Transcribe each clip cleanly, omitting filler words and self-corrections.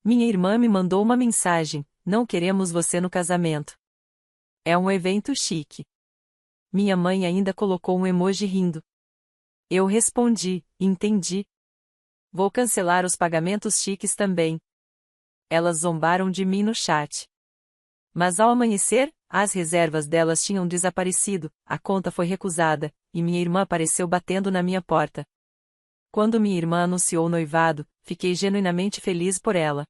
Minha irmã me mandou uma mensagem: não queremos você no casamento. É um evento chique. Minha mãe ainda colocou um emoji rindo. Eu respondi: entendi. Vou cancelar os pagamentos chiques também. Elas zombaram de mim no chat. Mas ao amanhecer, as reservas delas tinham desaparecido, a conta foi recusada, e minha irmã apareceu batendo na minha porta. Quando minha irmã anunciou o noivado, fiquei genuinamente feliz por ela.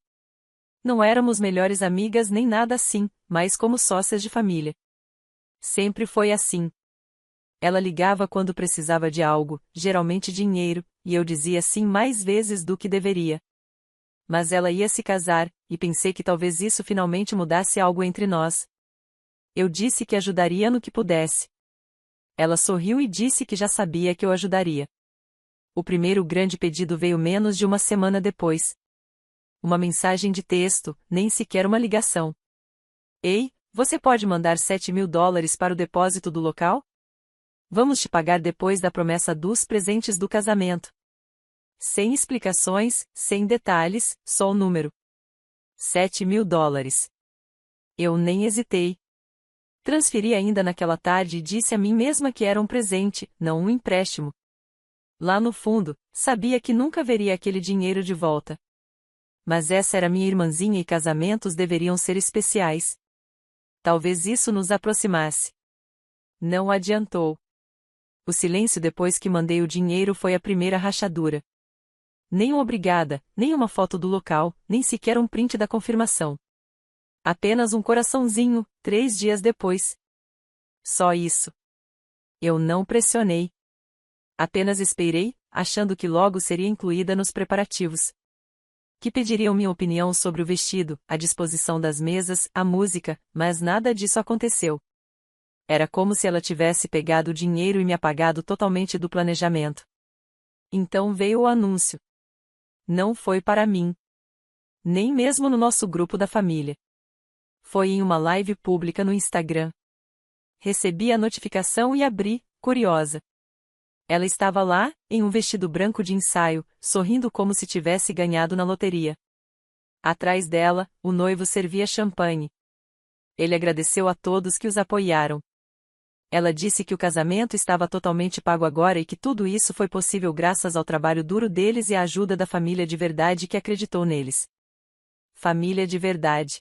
Não éramos melhores amigas nem nada assim, mas como sócias de família. Sempre foi assim. Ela ligava quando precisava de algo, geralmente dinheiro, e eu dizia sim mais vezes do que deveria. Mas ela ia se casar, e pensei que talvez isso finalmente mudasse algo entre nós. Eu disse que ajudaria no que pudesse. Ela sorriu e disse que já sabia que eu ajudaria. O primeiro grande pedido veio menos de uma semana depois. Uma mensagem de texto, nem sequer uma ligação. Ei, você pode mandar $7.000 para o depósito do local? Vamos te pagar depois da promessa dos presentes do casamento. Sem explicações, sem detalhes, só o número. $7.000. Eu nem hesitei. Transferi ainda naquela tarde e disse a mim mesma que era um presente, não um empréstimo. Lá no fundo, sabia que nunca veria aquele dinheiro de volta. Mas essa era minha irmãzinha e casamentos deveriam ser especiais. Talvez isso nos aproximasse. Não adiantou. O silêncio depois que mandei o dinheiro foi a primeira rachadura. Nem um obrigada, nem uma foto do local, nem sequer um print da confirmação. Apenas um coraçãozinho, 3 dias depois. Só isso. Eu não pressionei. Apenas esperei, achando que logo seria incluída nos preparativos. Que pediriam minha opinião sobre o vestido, a disposição das mesas, a música, mas nada disso aconteceu. Era como se ela tivesse pegado o dinheiro e me apagado totalmente do planejamento. Então veio o anúncio. Não foi para mim. Nem mesmo no nosso grupo da família. Foi em uma live pública no Instagram. Recebi a notificação e abri, curiosa. Ela estava lá, em um vestido branco de ensaio, sorrindo como se tivesse ganhado na loteria. Atrás dela, o noivo servia champanhe. Ele agradeceu a todos que os apoiaram. Ela disse que o casamento estava totalmente pago agora e que tudo isso foi possível graças ao trabalho duro deles e à ajuda da família de verdade que acreditou neles. Família de verdade.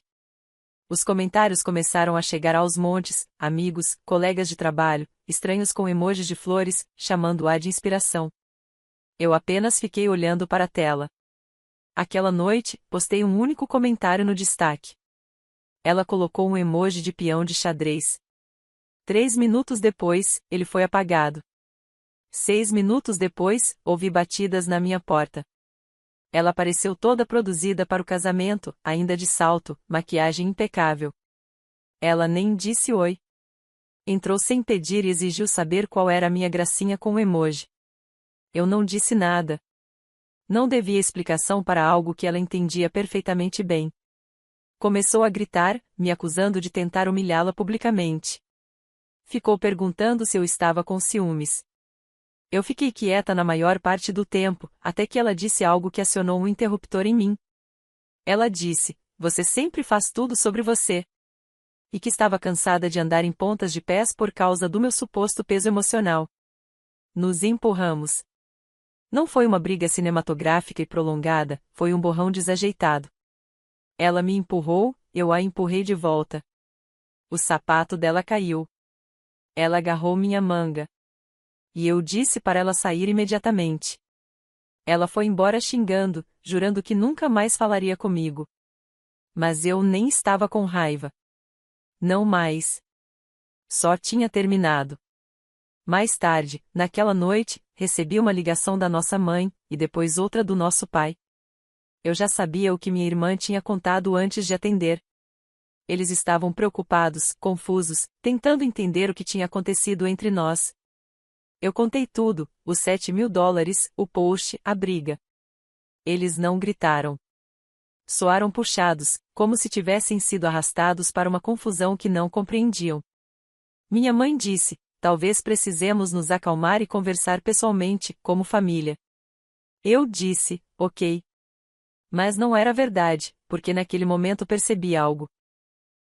Os comentários começaram a chegar aos montes, amigos, colegas de trabalho, estranhos com emojis de flores, chamando-a de inspiração. Eu apenas fiquei olhando para a tela. Aquela noite, postei um único comentário no destaque. Ela colocou um emoji de peão de xadrez. 3 minutos depois, ele foi apagado. 6 minutos depois, ouvi batidas na minha porta. Ela apareceu toda produzida para o casamento, ainda de salto, maquiagem impecável. Ela nem disse oi. Entrou sem pedir e exigiu saber qual era a minha gracinha com o emoji. Eu não disse nada. Não devia explicação para algo que ela entendia perfeitamente bem. Começou a gritar, me acusando de tentar humilhá-la publicamente. Ficou perguntando se eu estava com ciúmes. Eu fiquei quieta na maior parte do tempo, até que ela disse algo que acionou um interruptor em mim. Ela disse: "Você sempre faz tudo sobre você." E que estava cansada de andar em pontas de pés por causa do meu suposto peso emocional. Nos empurramos. Não foi uma briga cinematográfica e prolongada, foi um borrão desajeitado. Ela me empurrou, eu a empurrei de volta. O sapato dela caiu. Ela agarrou minha manga. E eu disse para ela sair imediatamente. Ela foi embora xingando, jurando que nunca mais falaria comigo. Mas eu nem estava com raiva. Não mais. Só tinha terminado. Mais tarde, naquela noite, recebi uma ligação da nossa mãe, e depois outra do nosso pai. Eu já sabia o que minha irmã tinha contado antes de atender. Eles estavam preocupados, confusos, tentando entender o que tinha acontecido entre nós. Eu contei tudo, os $7.000, o post, a briga. Eles não gritaram. Soaram puxados, como se tivessem sido arrastados para uma confusão que não compreendiam. Minha mãe disse: "Talvez precisemos nos acalmar e conversar pessoalmente, como família." Eu disse: "Ok." Mas não era verdade, porque naquele momento percebi algo.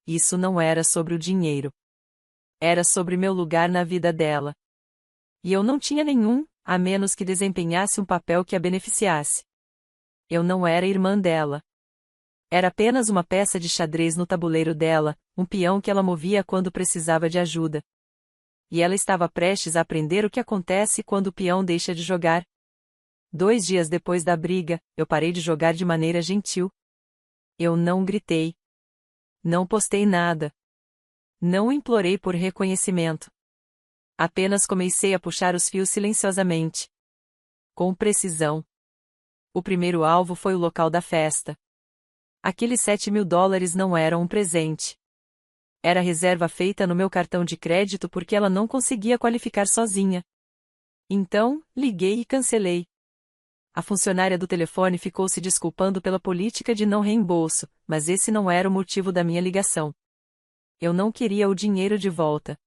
Isso não era sobre o dinheiro. Era sobre meu lugar na vida dela. E eu não tinha nenhum, a menos que desempenhasse um papel que a beneficiasse. Eu não era irmã dela. Era apenas uma peça de xadrez no tabuleiro dela, um peão que ela movia quando precisava de ajuda. E ela estava prestes a aprender o que acontece quando o peão deixa de jogar. 2 dias depois da briga, eu parei de jogar de maneira gentil. Eu não gritei. Não postei nada. Não implorei por reconhecimento. Apenas comecei a puxar os fios silenciosamente. Com precisão. O primeiro alvo foi o local da festa. Aqueles $7.000 não eram um presente. Era reserva feita no meu cartão de crédito porque ela não conseguia qualificar sozinha. Então, liguei e cancelei. A funcionária do telefone ficou se desculpando pela política de não reembolso, mas esse não era o motivo da minha ligação. Eu não queria o dinheiro de volta.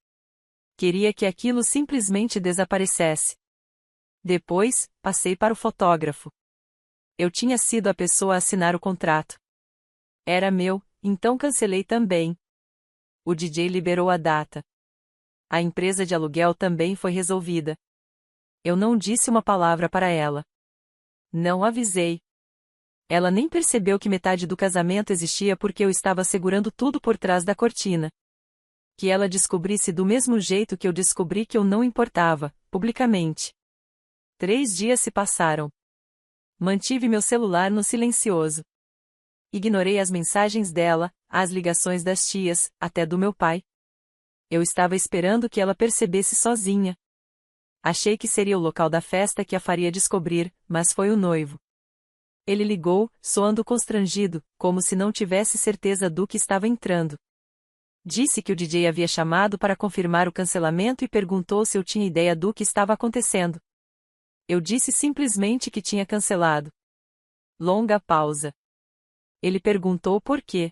Queria que aquilo simplesmente desaparecesse. Depois, passei para o fotógrafo. Eu tinha sido a pessoa a assinar o contrato. Era meu, então cancelei também. O DJ liberou a data. A empresa de aluguel também foi resolvida. Eu não disse uma palavra para ela. Não avisei. Ela nem percebeu que metade do casamento existia porque eu estava segurando tudo por trás da cortina. Que ela descobrisse do mesmo jeito que eu descobri que eu não importava, publicamente. 3 dias se passaram. Mantive meu celular no silencioso. Ignorei as mensagens dela, as ligações das tias, até do meu pai. Eu estava esperando que ela percebesse sozinha. Achei que seria o local da festa que a faria descobrir, mas foi o noivo. Ele ligou, soando constrangido, como se não tivesse certeza do que estava entrando. Disse que o DJ havia chamado para confirmar o cancelamento e perguntou se eu tinha ideia do que estava acontecendo. Eu disse simplesmente que tinha cancelado. Longa pausa. Ele perguntou por quê.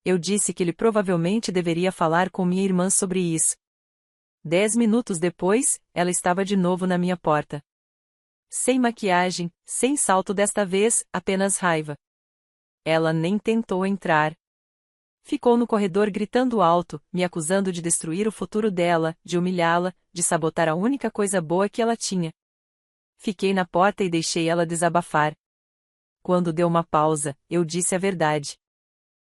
Eu disse que ele provavelmente deveria falar com minha irmã sobre isso. 10 minutos depois, ela estava de novo na minha porta. Sem maquiagem, sem salto desta vez, apenas raiva. Ela nem tentou entrar. Ficou no corredor gritando alto, me acusando de destruir o futuro dela, de humilhá-la, de sabotar a única coisa boa que ela tinha. Fiquei na porta e deixei ela desabafar. Quando deu uma pausa, eu disse a verdade.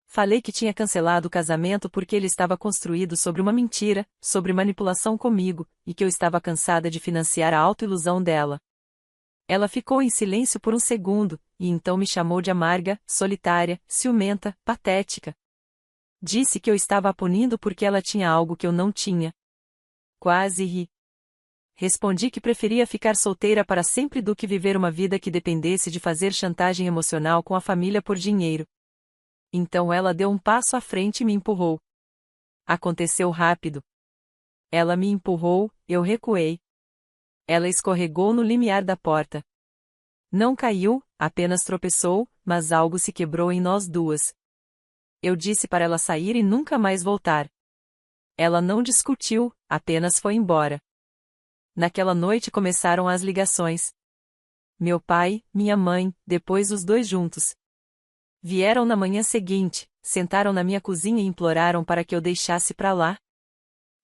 Falei que tinha cancelado o casamento porque ele estava construído sobre uma mentira, sobre manipulação comigo, e que eu estava cansada de financiar a autoilusão dela. Ela ficou em silêncio por um segundo, e então me chamou de amarga, solitária, ciumenta, patética. Disse que eu estava a punindo porque ela tinha algo que eu não tinha. Quase ri. Respondi que preferia ficar solteira para sempre do que viver uma vida que dependesse de fazer chantagem emocional com a família por dinheiro. Então ela deu um passo à frente e me empurrou. Aconteceu rápido. Ela me empurrou, eu recuei. Ela escorregou no limiar da porta. Não caiu, apenas tropeçou, mas algo se quebrou em nós duas. Eu disse para ela sair e nunca mais voltar. Ela não discutiu, apenas foi embora. Naquela noite começaram as ligações. Meu pai, minha mãe, depois os dois juntos. Vieram na manhã seguinte, sentaram na minha cozinha e imploraram para que eu deixasse pra lá.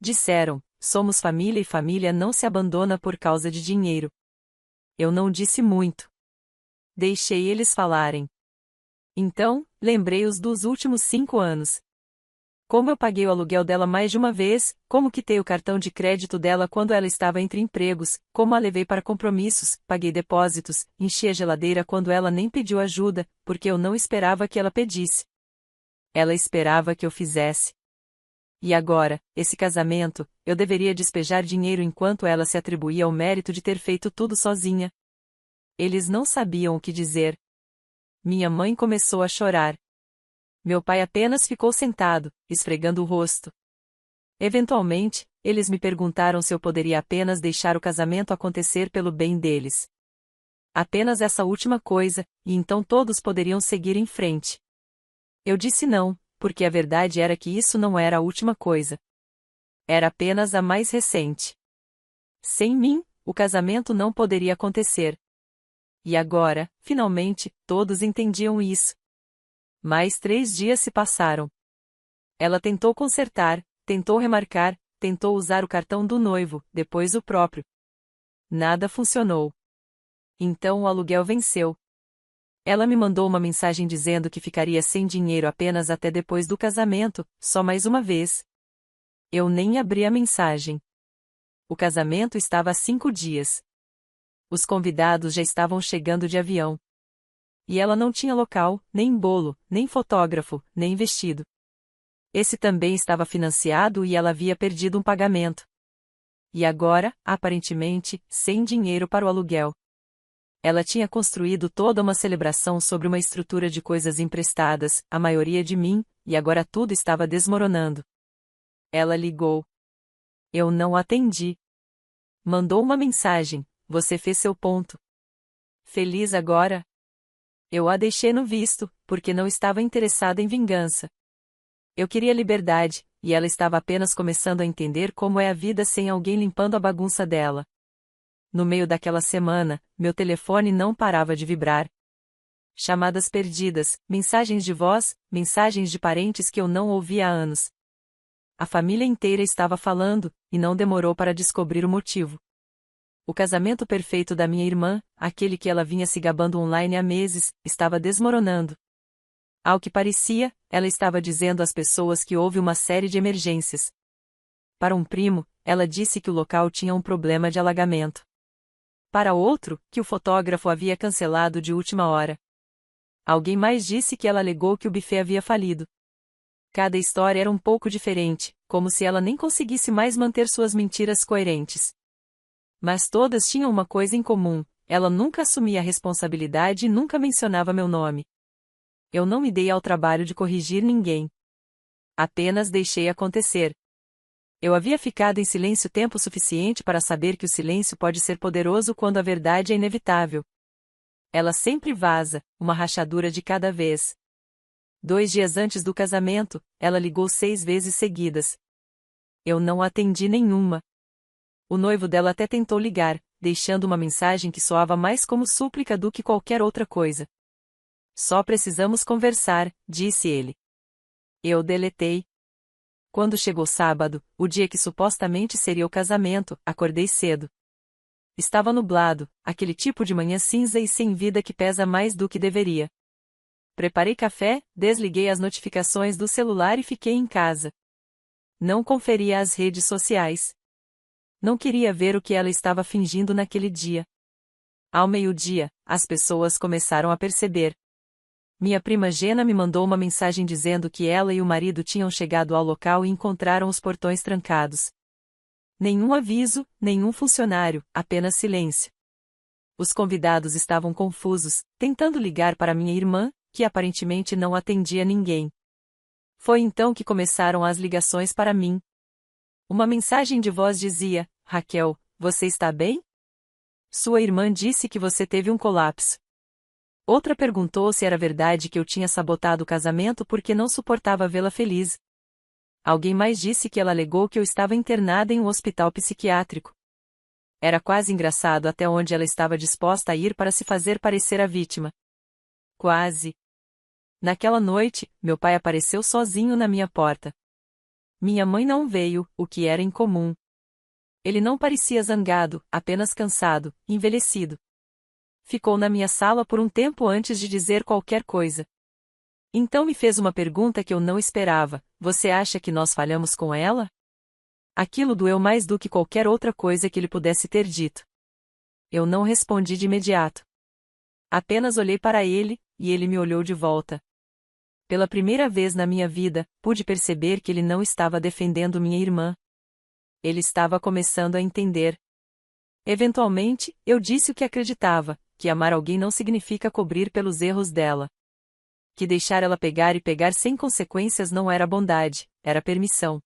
Disseram, somos família e família não se abandona por causa de dinheiro. Eu não disse muito. Deixei eles falarem. Então, lembrei-os dos últimos 5 anos. Como eu paguei o aluguel dela mais de uma vez, como quitei o cartão de crédito dela quando ela estava entre empregos, como a levei para compromissos, paguei depósitos, enchi a geladeira quando ela nem pediu ajuda, porque eu não esperava que ela pedisse. Ela esperava que eu fizesse. E agora, esse casamento, eu deveria despejar dinheiro enquanto ela se atribuía o mérito de ter feito tudo sozinha. Eles não sabiam o que dizer. Minha mãe começou a chorar. Meu pai apenas ficou sentado, esfregando o rosto. Eventualmente, eles me perguntaram se eu poderia apenas deixar o casamento acontecer pelo bem deles. Apenas essa última coisa, e então todos poderiam seguir em frente. Eu disse não, porque a verdade era que isso não era a última coisa. Era apenas a mais recente. Sem mim, o casamento não poderia acontecer. E agora, finalmente, todos entendiam isso. Mais 3 dias se passaram. Ela tentou consertar, tentou remarcar, tentou usar o cartão do noivo, depois o próprio. Nada funcionou. Então o aluguel venceu. Ela me mandou uma mensagem dizendo que ficaria sem dinheiro apenas até depois do casamento, só mais uma vez. Eu nem abri a mensagem. O casamento estava há 5 dias. Os convidados já estavam chegando de avião. E ela não tinha local, nem bolo, nem fotógrafo, nem vestido. Esse também estava financiado e ela havia perdido um pagamento. E agora, aparentemente, sem dinheiro para o aluguel. Ela tinha construído toda uma celebração sobre uma estrutura de coisas emprestadas, a maioria de mim, e agora tudo estava desmoronando. Ela ligou. Eu não atendi. Mandou uma mensagem: você fez seu ponto. Feliz agora? Eu a deixei no visto, porque não estava interessada em vingança. Eu queria liberdade, e ela estava apenas começando a entender como é a vida sem alguém limpando a bagunça dela. No meio daquela semana, meu telefone não parava de vibrar. Chamadas perdidas, mensagens de voz, mensagens de parentes que eu não ouvia há anos. A família inteira estava falando, e não demorou para descobrir o motivo. O casamento perfeito da minha irmã, aquele que ela vinha se gabando online há meses, estava desmoronando. Ao que parecia, ela estava dizendo às pessoas que houve uma série de emergências. Para um primo, ela disse que o local tinha um problema de alagamento. Para outro, que o fotógrafo havia cancelado de última hora. Alguém mais disse que ela alegou que o buffet havia falido. Cada história era um pouco diferente, como se ela nem conseguisse mais manter suas mentiras coerentes. Mas todas tinham uma coisa em comum: ela nunca assumia a responsabilidade e nunca mencionava meu nome. Eu não me dei ao trabalho de corrigir ninguém. Apenas deixei acontecer. Eu havia ficado em silêncio tempo suficiente para saber que o silêncio pode ser poderoso quando a verdade é inevitável. Ela sempre vaza, uma rachadura de cada vez. 2 dias antes do casamento, ela ligou 6 vezes seguidas. Eu não atendi nenhuma. O noivo dela até tentou ligar, deixando uma mensagem que soava mais como súplica do que qualquer outra coisa. Só precisamos conversar, disse ele. Eu deletei. Quando chegou sábado, o dia que supostamente seria o casamento, acordei cedo. Estava nublado, aquele tipo de manhã cinza e sem vida que pesa mais do que deveria. Preparei café, desliguei as notificações do celular e fiquei em casa. Não conferia as redes sociais. Não queria ver o que ela estava fingindo naquele dia. Ao meio-dia, as pessoas começaram a perceber. Minha prima Gena me mandou uma mensagem dizendo que ela e o marido tinham chegado ao local e encontraram os portões trancados. Nenhum aviso, nenhum funcionário, apenas silêncio. Os convidados estavam confusos, tentando ligar para minha irmã, que aparentemente não atendia ninguém. Foi então que começaram as ligações para mim. Uma mensagem de voz dizia: Raquel, você está bem? Sua irmã disse que você teve um colapso. Outra perguntou se era verdade que eu tinha sabotado o casamento porque não suportava vê-la feliz. Alguém mais disse que ela alegou que eu estava internada em um hospital psiquiátrico. Era quase engraçado até onde ela estava disposta a ir para se fazer parecer a vítima. Quase. Naquela noite, meu pai apareceu sozinho na minha porta. Minha mãe não veio, o que era incomum. Ele não parecia zangado, apenas cansado, envelhecido. Ficou na minha sala por um tempo antes de dizer qualquer coisa. Então me fez uma pergunta que eu não esperava: você acha que nós falhamos com ela? Aquilo doeu mais do que qualquer outra coisa que ele pudesse ter dito. Eu não respondi de imediato. Apenas olhei para ele, e ele me olhou de volta. Pela primeira vez na minha vida, pude perceber que ele não estava defendendo minha irmã. Ele estava começando a entender. Eventualmente, eu disse o que acreditava: que amar alguém não significa cobrir pelos erros dela. Que deixar ela pegar e pegar sem consequências não era bondade, era permissão.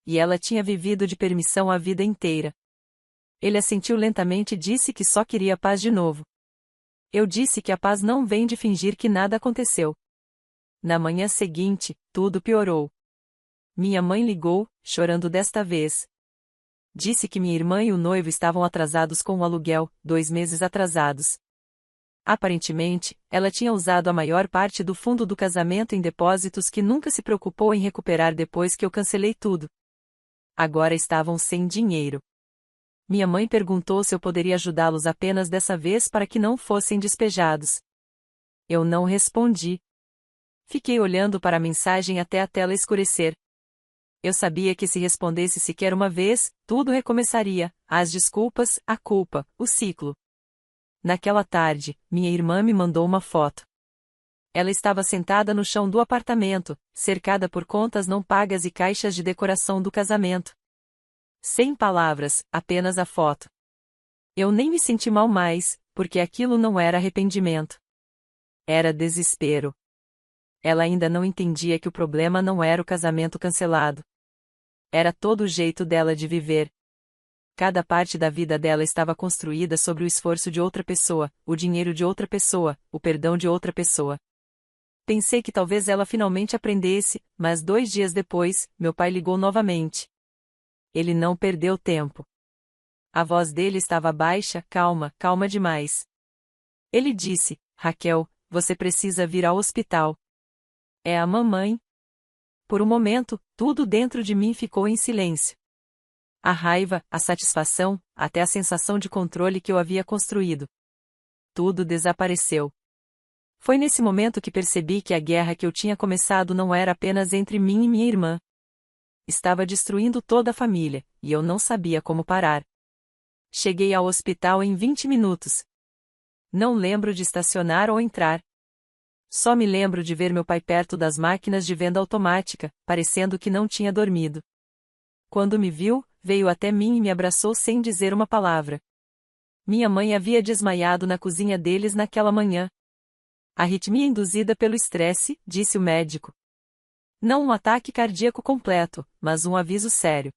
E ela tinha vivido de permissão a vida inteira. Ele assentiu lentamente e disse que só queria paz de novo. Eu disse que a paz não vem de fingir que nada aconteceu. Na manhã seguinte, tudo piorou. Minha mãe ligou, chorando desta vez. Disse que minha irmã e o noivo estavam atrasados com o aluguel, 2 meses atrasados. Aparentemente, ela tinha usado a maior parte do fundo do casamento em depósitos que nunca se preocupou em recuperar depois que eu cancelei tudo. Agora estavam sem dinheiro. Minha mãe perguntou se eu poderia ajudá-los apenas dessa vez para que não fossem despejados. Eu não respondi. Fiquei olhando para a mensagem até a tela escurecer. Eu sabia que se respondesse sequer uma vez, tudo recomeçaria, as desculpas, a culpa, o ciclo. Naquela tarde, minha irmã me mandou uma foto. Ela estava sentada no chão do apartamento, cercada por contas não pagas e caixas de decoração do casamento. Sem palavras, apenas a foto. Eu nem me senti mal mais, porque aquilo não era arrependimento. Era desespero. Ela ainda não entendia que o problema não era o casamento cancelado. Era todo o jeito dela de viver. Cada parte da vida dela estava construída sobre o esforço de outra pessoa, o dinheiro de outra pessoa, o perdão de outra pessoa. Pensei que talvez ela finalmente aprendesse, mas 2 dias depois, meu pai ligou novamente. Ele não perdeu tempo. A voz dele estava baixa, calma demais. Ele disse: Raquel, você precisa vir ao hospital. É a mamãe. Por um momento, tudo dentro de mim ficou em silêncio. A raiva, a satisfação, até a sensação de controle que eu havia construído. Tudo desapareceu. Foi nesse momento que percebi que a guerra que eu tinha começado não era apenas entre mim e minha irmã. Estava destruindo toda a família, e eu não sabia como parar. Cheguei ao hospital em 20 minutos. Não lembro de estacionar ou entrar. Só me lembro de ver meu pai perto das máquinas de venda automática, parecendo que não tinha dormido. Quando me viu, veio até mim e me abraçou sem dizer uma palavra. Minha mãe havia desmaiado na cozinha deles naquela manhã. Arritmia induzida pelo estresse, disse o médico. Não um ataque cardíaco completo, mas um aviso sério.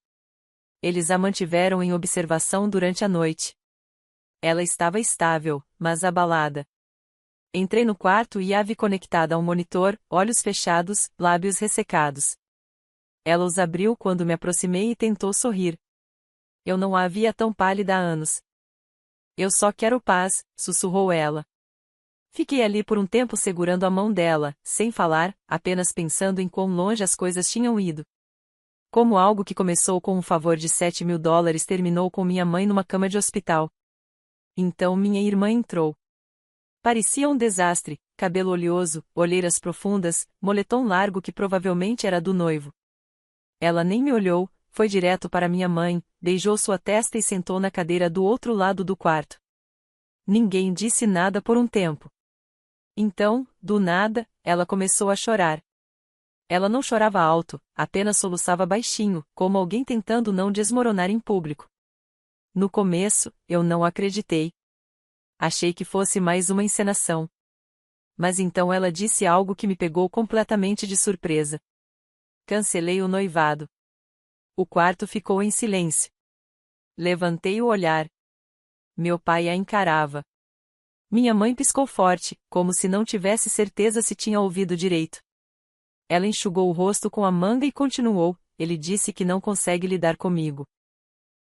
Eles a mantiveram em observação durante a noite. Ela estava estável, mas abalada. Entrei no quarto e a vi conectada ao monitor, olhos fechados, lábios ressecados. Ela os abriu quando me aproximei e tentou sorrir. Eu não a via tão pálida há anos. Eu só quero paz, sussurrou ela. Fiquei ali por um tempo segurando a mão dela, sem falar, apenas pensando em quão longe as coisas tinham ido. Como algo que começou com um favor de $7.000 terminou com minha mãe numa cama de hospital. Então minha irmã entrou. Parecia um desastre, cabelo oleoso, olheiras profundas, moletom largo que provavelmente era do noivo. Ela nem me olhou, foi direto para minha mãe, beijou sua testa e sentou na cadeira do outro lado do quarto. Ninguém disse nada por um tempo. Então, do nada, ela começou a chorar. Ela não chorava alto, apenas soluçava baixinho, como alguém tentando não desmoronar em público. No começo, eu não acreditei. Achei que fosse mais uma encenação. Mas então ela disse algo que me pegou completamente de surpresa. Cancelei o noivado. O quarto ficou em silêncio. Levantei o olhar. Meu pai a encarava. Minha mãe piscou forte, como se não tivesse certeza se tinha ouvido direito. Ela enxugou o rosto com a manga e continuou: ele disse que não consegue lidar comigo.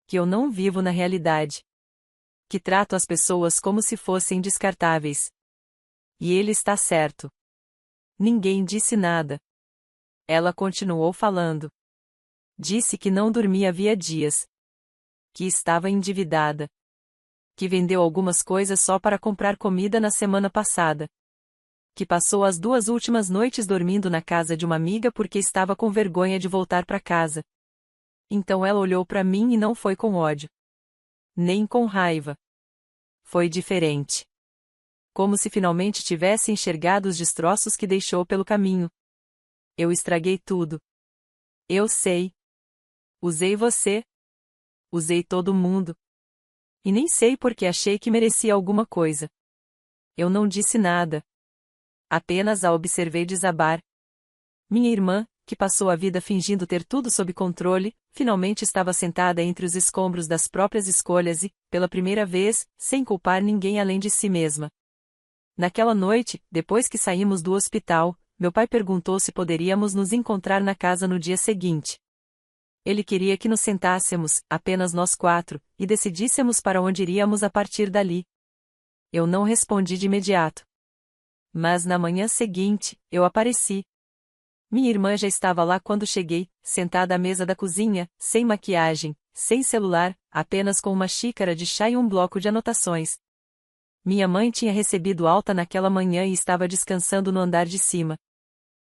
Que eu não vivo na realidade. Que trato as pessoas como se fossem descartáveis. E ele está certo. Ninguém disse nada. Ela continuou falando. Disse que não dormia havia dias. Que estava endividada. Que vendeu algumas coisas só para comprar comida na semana passada. Que passou as 2 últimas noites dormindo na casa de uma amiga porque estava com vergonha de voltar para casa. Então ela olhou para mim e não foi com ódio. Nem com raiva. Foi diferente. Como se finalmente tivesse enxergado os destroços que deixou pelo caminho. Eu estraguei tudo. Eu sei. Usei você. Usei todo mundo. E nem sei porque achei que merecia alguma coisa. Eu não disse nada. Apenas a observei desabar. Minha irmã, que passou a vida fingindo ter tudo sob controle, finalmente estava sentada entre os escombros das próprias escolhas e, pela primeira vez, sem culpar ninguém além de si mesma. Naquela noite, depois que saímos do hospital, meu pai perguntou se poderíamos nos encontrar na casa no dia seguinte. Ele queria que nos sentássemos, apenas nós 4, e decidíssemos para onde iríamos a partir dali. Eu não respondi de imediato. Mas na manhã seguinte, eu apareci. Minha irmã já estava lá quando cheguei, sentada à mesa da cozinha, sem maquiagem, sem celular, apenas com uma xícara de chá e um bloco de anotações. Minha mãe tinha recebido alta naquela manhã e estava descansando no andar de cima.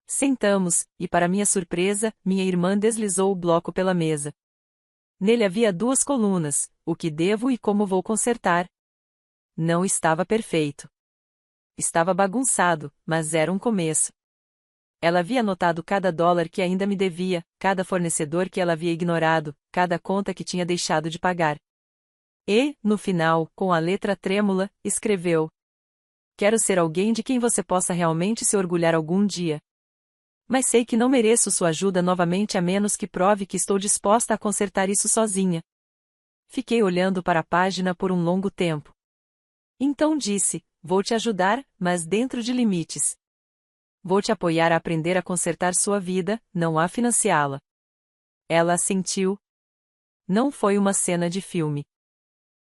Sentamos, e para minha surpresa, minha irmã deslizou o bloco pela mesa. Nele havia 2 colunas, o que devo e como vou consertar. Não estava perfeito. Estava bagunçado, mas era um começo. Ela havia anotado cada dólar que ainda me devia, cada fornecedor que ela havia ignorado, cada conta que tinha deixado de pagar. E, no final, com a letra trêmula, escreveu: Quero ser alguém de quem você possa realmente se orgulhar algum dia. Mas sei que não mereço sua ajuda novamente a menos que prove que estou disposta a consertar isso sozinha. Fiquei olhando para a página por um longo tempo. Então disse: Vou te ajudar, mas dentro de limites. Vou te apoiar a aprender a consertar sua vida, não a financiá-la. Ela assentiu. Não foi uma cena de filme.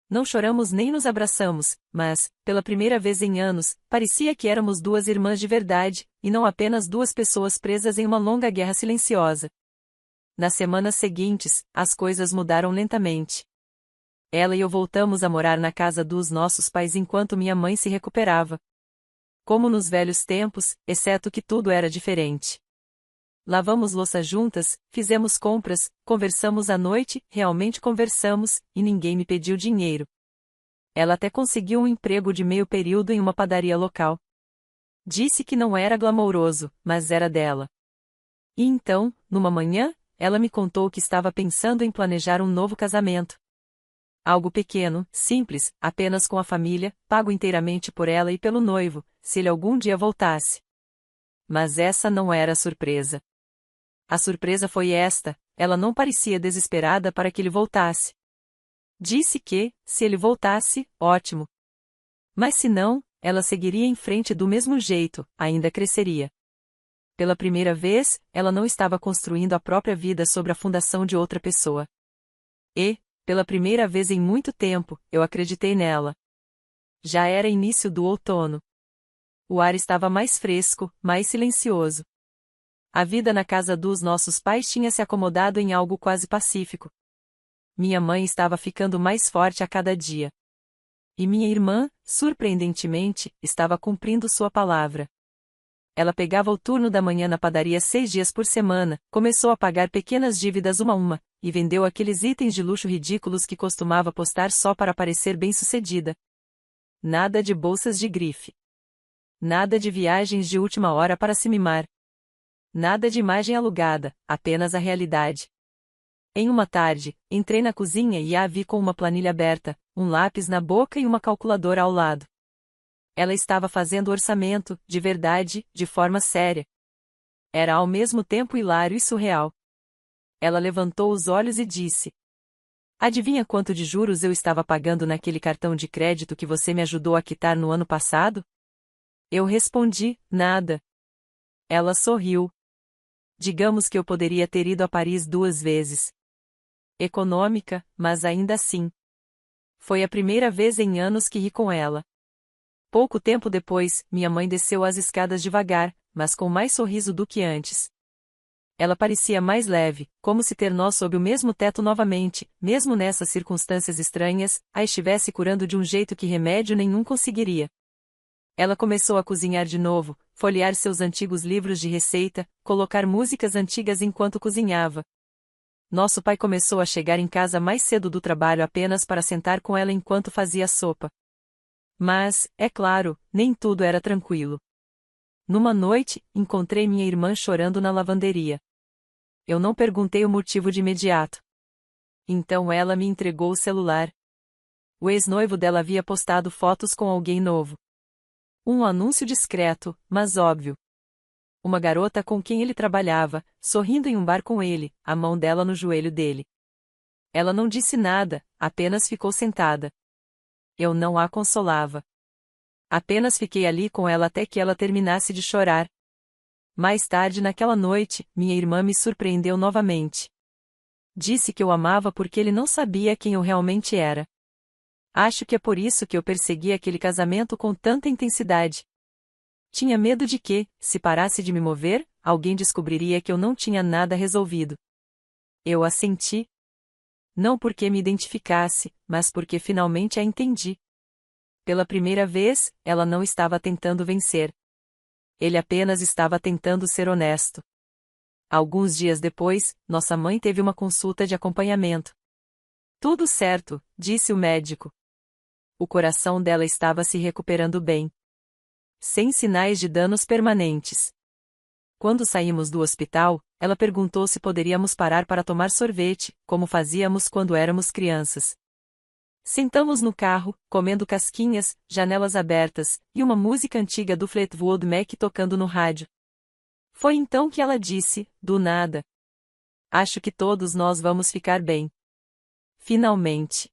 Não choramos nem nos abraçamos, mas, pela primeira vez em anos, parecia que éramos 2 irmãs de verdade, e não apenas 2 pessoas presas em uma longa guerra silenciosa. Nas semanas seguintes, as coisas mudaram lentamente. Ela e eu voltamos a morar na casa dos nossos pais enquanto minha mãe se recuperava. Como nos velhos tempos, exceto que tudo era diferente. Lavamos louça juntas, fizemos compras, conversamos à noite, realmente conversamos, e ninguém me pediu dinheiro. Ela até conseguiu um emprego de meio período em uma padaria local. Disse que não era glamouroso, mas era dela. E então, numa manhã, ela me contou que estava pensando em planejar um novo casamento. Algo pequeno, simples, apenas com a família, pago inteiramente por ela e pelo noivo, se ele algum dia voltasse. Mas essa não era a surpresa. A surpresa foi esta: ela não parecia desesperada para que ele voltasse. Disse que, se ele voltasse, ótimo. Mas se não, ela seguiria em frente do mesmo jeito, ainda cresceria. Pela primeira vez, ela não estava construindo a própria vida sobre a fundação de outra pessoa. E, pela primeira vez em muito tempo, eu acreditei nela. Já era início do outono. O ar estava mais fresco, mais silencioso. A vida na casa dos nossos pais tinha se acomodado em algo quase pacífico. Minha mãe estava ficando mais forte a cada dia. E minha irmã, surpreendentemente, estava cumprindo sua palavra. Ela pegava o turno da manhã na padaria 6 dias por semana, começou a pagar pequenas dívidas uma a uma, e vendeu aqueles itens de luxo ridículos que costumava postar só para parecer bem-sucedida. Nada de bolsas de grife. Nada de viagens de última hora para se mimar. Nada de imagem alugada, apenas a realidade. Em uma tarde, entrei na cozinha e a vi com uma planilha aberta, um lápis na boca e uma calculadora ao lado. Ela estava fazendo orçamento, de verdade, de forma séria. Era ao mesmo tempo hilário e surreal. Ela levantou os olhos e disse: Adivinha quanto de juros eu estava pagando naquele cartão de crédito que você me ajudou a quitar no ano passado? Eu respondi: nada. Ela sorriu. Digamos que eu poderia ter ido a Paris 2 vezes. Econômica, mas ainda assim. Foi a primeira vez em anos que ri com ela. Pouco tempo depois, minha mãe desceu as escadas devagar, mas com mais sorriso do que antes. Ela parecia mais leve, como se ter nós sob o mesmo teto novamente, mesmo nessas circunstâncias estranhas, a estivesse curando de um jeito que remédio nenhum conseguiria. Ela começou a cozinhar de novo, folhear seus antigos livros de receita, colocar músicas antigas enquanto cozinhava. Nosso pai começou a chegar em casa mais cedo do trabalho apenas para sentar com ela enquanto fazia sopa. Mas, é claro, nem tudo era tranquilo. Numa noite, encontrei minha irmã chorando na lavanderia. Eu não perguntei o motivo de imediato. Então ela me entregou o celular. O ex-noivo dela havia postado fotos com alguém novo. Um anúncio discreto, mas óbvio. Uma garota com quem ele trabalhava, sorrindo em um bar com ele, a mão dela no joelho dele. Ela não disse nada, apenas ficou sentada. Eu não a consolava. Apenas fiquei ali com ela até que ela terminasse de chorar. Mais tarde naquela noite, minha irmã me surpreendeu novamente. Disse que eu amava porque ele não sabia quem eu realmente era. Acho que é por isso que eu persegui aquele casamento com tanta intensidade. Tinha medo de que, se parasse de me mover, alguém descobriria que eu não tinha nada resolvido. Eu assenti. Não porque me identificasse, mas porque finalmente a entendi. Pela primeira vez, ela não estava tentando vencer. Ele apenas estava tentando ser honesto. Alguns dias depois, nossa mãe teve uma consulta de acompanhamento. Tudo certo, disse o médico. O coração dela estava se recuperando bem. Sem sinais de danos permanentes. Quando saímos do hospital, ela perguntou se poderíamos parar para tomar sorvete, como fazíamos quando éramos crianças. Sentamos no carro, comendo casquinhas, janelas abertas, e uma música antiga do Fleetwood Mac tocando no rádio. Foi então que ela disse, do nada: "Acho que todos nós vamos ficar bem." Finalmente.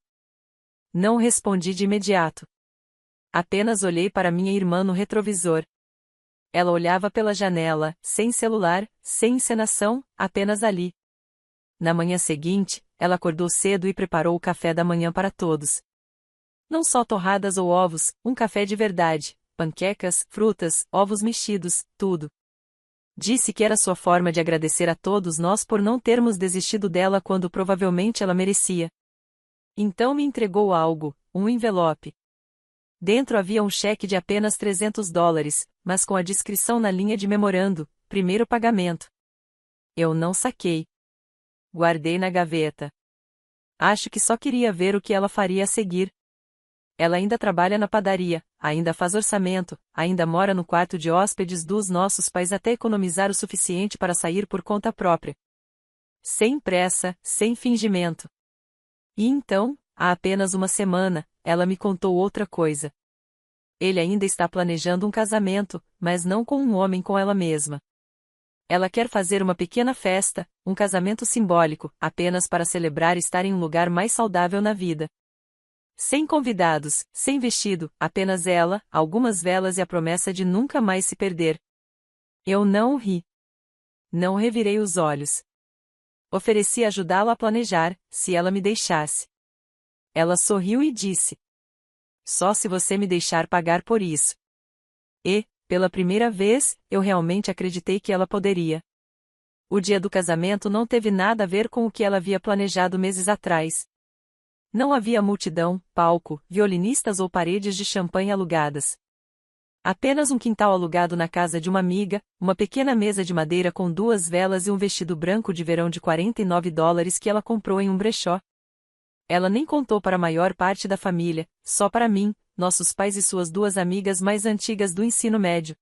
Não respondi de imediato. Apenas olhei para minha irmã no retrovisor. Ela olhava pela janela, sem celular, sem encenação, apenas ali. Na manhã seguinte, ela acordou cedo e preparou o café da manhã para todos. Não só torradas ou ovos, um café de verdade, panquecas, frutas, ovos mexidos, tudo. Disse que era sua forma de agradecer a todos nós por não termos desistido dela quando provavelmente ela merecia. Então me entregou algo, um envelope. Dentro havia um cheque de apenas $300, mas com a descrição na linha de memorando: primeiro pagamento. Eu não saquei. Guardei na gaveta. Acho que só queria ver o que ela faria a seguir. Ela ainda trabalha na padaria, ainda faz orçamento, ainda mora no quarto de hóspedes dos nossos pais até economizar o suficiente para sair por conta própria. Sem pressa, sem fingimento. E então, há apenas uma semana, ela me contou outra coisa. Ele ainda está planejando um casamento, mas não com um homem, com ela mesma. Ela quer fazer uma pequena festa, um casamento simbólico, apenas para celebrar estar em um lugar mais saudável na vida. Sem convidados, sem vestido, apenas ela, algumas velas e a promessa de nunca mais se perder. Eu não ri. Não revirei os olhos. Ofereci ajudá-la a planejar, se ela me deixasse. Ela sorriu e disse: "Só se você me deixar pagar por isso." E, pela primeira vez, eu realmente acreditei que ela poderia. O dia do casamento não teve nada a ver com o que ela havia planejado meses atrás. Não havia multidão, palco, violinistas ou paredes de champanhe alugadas. Apenas um quintal alugado na casa de uma amiga, uma pequena mesa de madeira com 2 velas e um vestido branco de verão de $49 que ela comprou em um brechó. Ela nem contou para a maior parte da família, só para mim, nossos pais e suas 2 amigas mais antigas do ensino médio.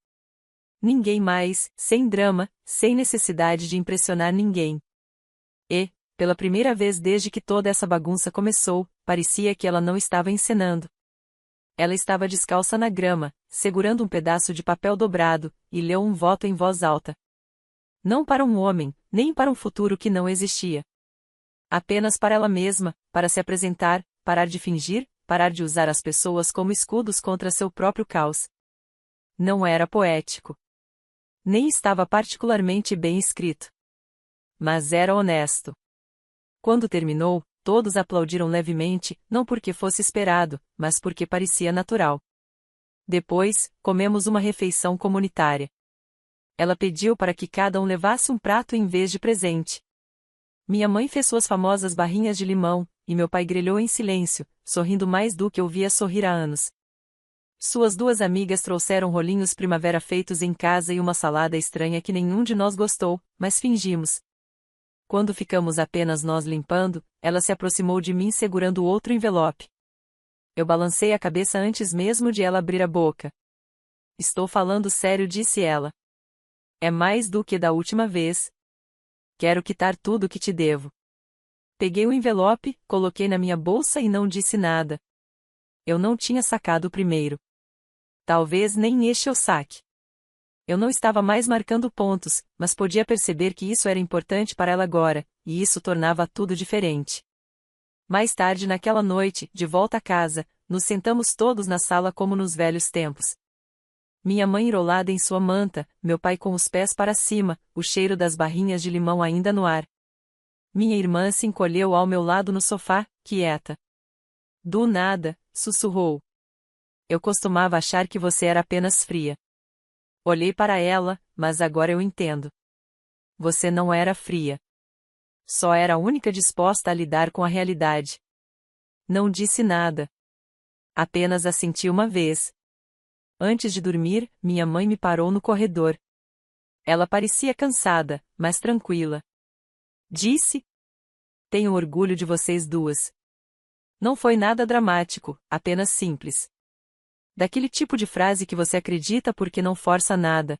Ninguém mais, sem drama, sem necessidade de impressionar ninguém. E, pela primeira vez desde que toda essa bagunça começou, parecia que ela não estava encenando. Ela estava descalça na grama, segurando um pedaço de papel dobrado, e leu um voto em voz alta. Não para um homem, nem para um futuro que não existia. Apenas para ela mesma, para se apresentar, parar de fingir, parar de usar as pessoas como escudos contra seu próprio caos. Não era poético. Nem estava particularmente bem escrito. Mas era honesto. Quando terminou, todos aplaudiram levemente, não porque fosse esperado, mas porque parecia natural. Depois, comemos uma refeição comunitária. Ela pediu para que cada um levasse um prato em vez de presente. Minha mãe fez suas famosas barrinhas de limão, e meu pai grelhou em silêncio, sorrindo mais do que eu via sorrir há anos. Suas 2 amigas trouxeram rolinhos primavera feitos em casa e uma salada estranha que nenhum de nós gostou, mas fingimos. Quando ficamos apenas nós limpando, ela se aproximou de mim segurando outro envelope. Eu balancei a cabeça antes mesmo de ela abrir a boca. "Estou falando sério", disse ela. "É mais do que da última vez. Quero quitar tudo o que te devo." Peguei o envelope, coloquei na minha bolsa e não disse nada. Eu não tinha sacado o primeiro. Talvez nem este eu saque. Eu não estava mais marcando pontos, mas podia perceber que isso era importante para ela agora, e isso tornava tudo diferente. Mais tarde naquela noite, de volta a casa, nos sentamos todos na sala como nos velhos tempos. Minha mãe enrolada em sua manta, meu pai com os pés para cima, o cheiro das barrinhas de limão ainda no ar. Minha irmã se encolheu ao meu lado no sofá, quieta. Do nada, sussurrou. Eu costumava achar que você era apenas fria. Olhei para ela, mas agora eu entendo. Você não era fria. Só era a única disposta a lidar com a realidade. Não disse nada. Apenas assenti uma vez. Antes de dormir, minha mãe me parou no corredor. Ela parecia cansada, mas tranquila. Disse: Tenho orgulho de vocês duas. Não foi nada dramático, apenas simples. Daquele tipo de frase que você acredita porque não força nada.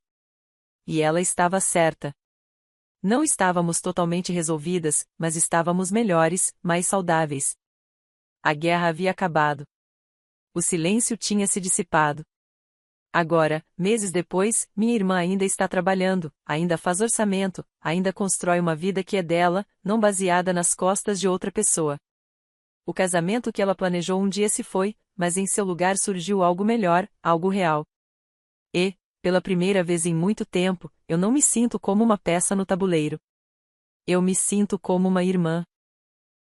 E ela estava certa. Não estávamos totalmente resolvidas, mas estávamos melhores, mais saudáveis. A guerra havia acabado. O silêncio tinha se dissipado. Agora, meses depois, minha irmã ainda está trabalhando, ainda faz orçamento, ainda constrói uma vida que é dela, não baseada nas costas de outra pessoa. O casamento que ela planejou um dia se foi, mas em seu lugar surgiu algo melhor, algo real. E, pela primeira vez em muito tempo, eu não me sinto como uma peça no tabuleiro. Eu me sinto como uma irmã.